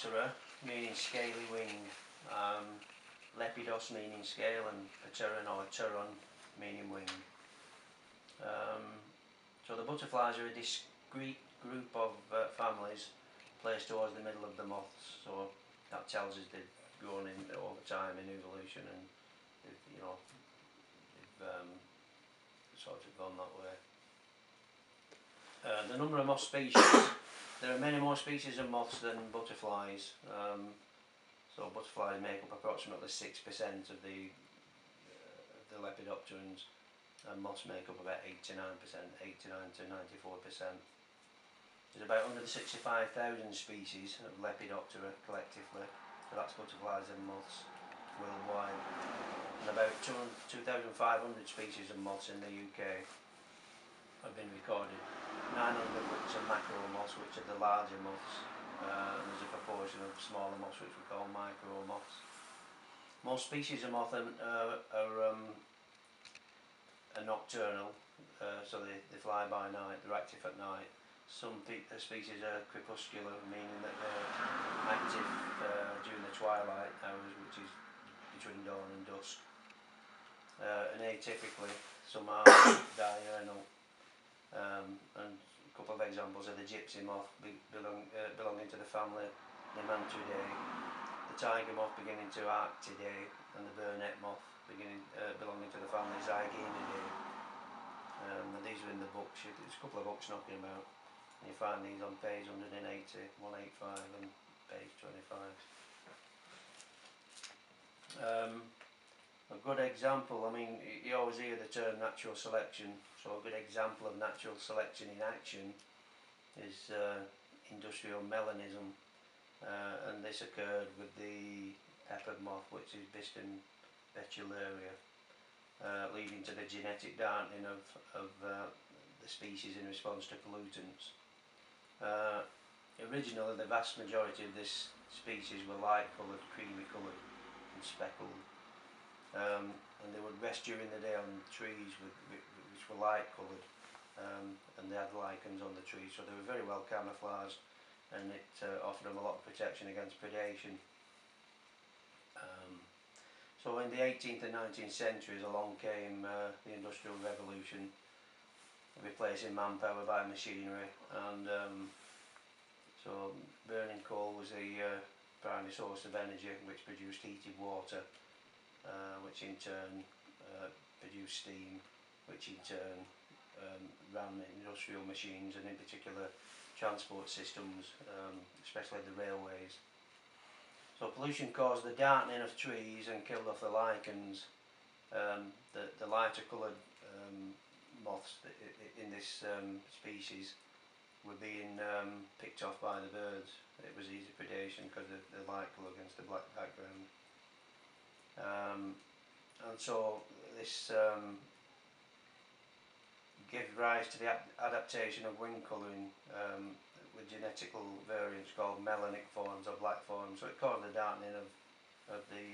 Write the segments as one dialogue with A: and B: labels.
A: Lepidoptera, meaning scaly wing, Lepidos meaning scale, and pteron or pteron meaning wing. So the butterflies are a discrete group of families placed towards the middle of the moths. So that tells us they've grown in over time in evolution, and they've, sort of gone that way. The number of moth species. There are many more species of moths than butterflies. So butterflies make up approximately 6% of the lepidopterans, and moths make up about 8 to 9%, 89 to 94%. There's about 165,000 species of Lepidoptera collectively, so that's butterflies and moths worldwide, and about 2,500 species of moths in the UK have been recorded, 900 of which are macro moths, which are the larger moths. There's a proportion of smaller moths which we call micro moths. Most species of moth are nocturnal, so they fly by night, they're active at night. Some species are crepuscular, meaning that they're active during the twilight hours, which is between dawn and dusk. And atypically, some are diurnal. And a couple of examples are the gypsy moth, belonging to the family Nemantidae, the tiger moth belonging to Arctidae, and the burnet moth belonging to the family Zygenidae. And these are in the books. There's a couple of books knocking about, and you find these on page 180, 185 and page 25. A good example, I mean, you always hear the term natural selection, so a good example of natural selection in action is industrial melanism, and this occurred with the peppered moth, which is Biston betularia, leading to the genetic darkening of the species in response to pollutants. Originally, the vast majority of this species were light-coloured, creamy-coloured and speckled, and they would rest during the day on trees which were light-coloured, and they had lichens on the trees, so they were very well camouflaged, and it offered them a lot of protection against predation. So in the 18th and 19th centuries along came the Industrial Revolution, replacing manpower by machinery, and so burning coal was the primary source of energy, which produced heated water, which in turn produced steam, which in turn ran industrial machines, and in particular transport systems, especially the railways. So pollution caused the darkening of trees and killed off the lichens. The lighter coloured moths in this species were being picked off by the birds. It was easy predation because of the light colour against the black background. And so this gave rise to the adaptation of wing colouring with genetical variants called melanic forms or black forms. So it caused the darkening of the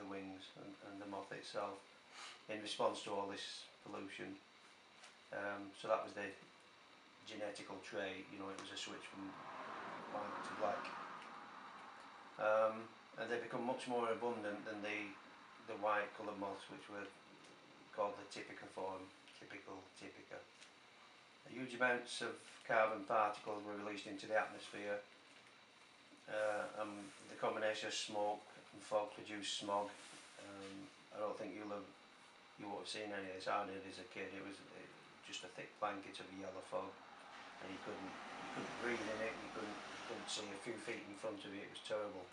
A: wings and the moth itself in response to all this pollution. So that was the genetical trait, you know, it was a switch from white to black. And they become much more abundant than the white coloured moths, which were called the typica form, typica. Huge amounts of carbon particles were released into the atmosphere, and the combination of smoke and fog produced smog. I don't think you won't have seen any of this. I did as a kid. It was just a thick blanket of yellow fog, and you couldn't breathe in it. You couldn't see a few feet in front of you. It was terrible.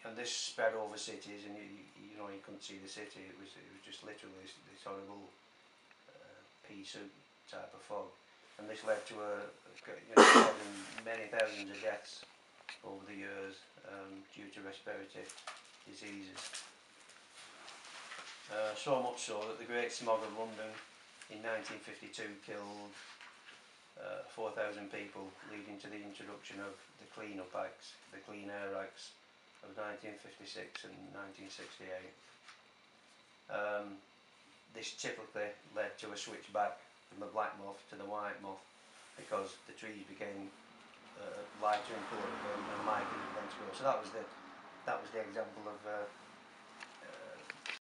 A: And this spread over cities, and you couldn't see the city. It was just literally this horrible pea soup type of fog, and this led to causing many thousands of deaths over the years due to respiratory diseases. So much so that the Great Smog of London in 1952 killed 4,000 people, leading to the introduction of the Clean Up Acts, the Clean Air Acts of 1956 and 1968. This typically led to a switch back from the black moth to the white moth, because the trees became lighter in colour, and Mike is meant to go. So that was the example of